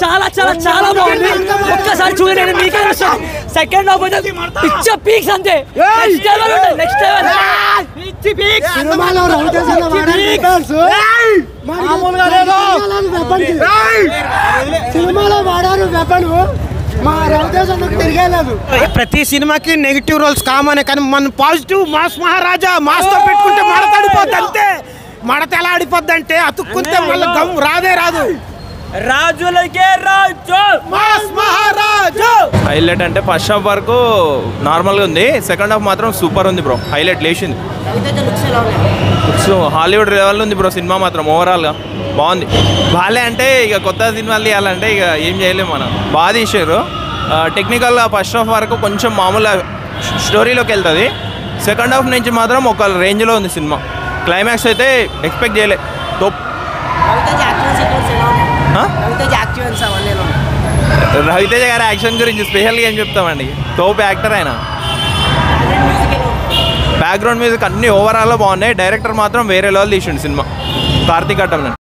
చాలా చాలా చాలా బాగుంది. ఒక్కసారి చూడండి, మీకే సెకండ్ హాఫ్ అయితే పిచ్చ పీక్స్ అంతే. నెక్స్ట్ సినిమాలో వాడారు వెపను, మా రవితేజ తిరిగేలేదు. ప్రతి సినిమాకి నెగిటివ్ రోల్స్ కామనే, కానీ మన పాజిటివ్ మాస్ మహారాజా మాస్ తో పెట్టుకుంటే మడత ఆడిపోద్ది అంతే. మడత ఎలా ఆడిపోద్ది అంటే అతుక్కుంటే మళ్ళీ గమ్ రాదే రాదు. రాజులకే రాజు మాస్ మహారాజు. హైలైట్ అంటే ఫస్ట్ హాఫ్ వరకు నార్మల్గా ఉంది, సెకండ్ హాఫ్ మాత్రం సూపర్ ఉంది బ్రో. హైలైట్ లేచింది. హాలీవుడ్ లెవెల్ ఉంది బ్రో సినిమా మాత్రం. ఓవరాల్గా బాగుంది. బాలే అంటే ఇక కొత్త సినిమాలు తీయాలంటే ఇక ఏం చేయలేము మనం. బాగా తీసారు. టెక్నికల్గా ఫస్ట్ హాఫ్ వరకు కొంచెం మామూలుగా స్టోరీలోకి వెళ్తుంది. సెకండ్ హాఫ్ నుంచి మాత్రం ఒక రేంజ్లో ఉంది సినిమా. క్లైమాక్స్ అయితే ఎక్స్పెక్ట్ చేయలే. తోప్. రవితేజ గారి యాక్షన్ గురించి స్పెషల్గా ఏం చెప్తామండి. తోపు యాక్టర్ ఆయన. బ్యాక్గ్రౌండ్ మ్యూజిక్ అన్నీ ఓవరాల్లో బాగున్నాయి. డైరెక్టర్ మాత్రం వేరే లెవెల్ తీసిండు సినిమా. కార్తీక్ అట్టం.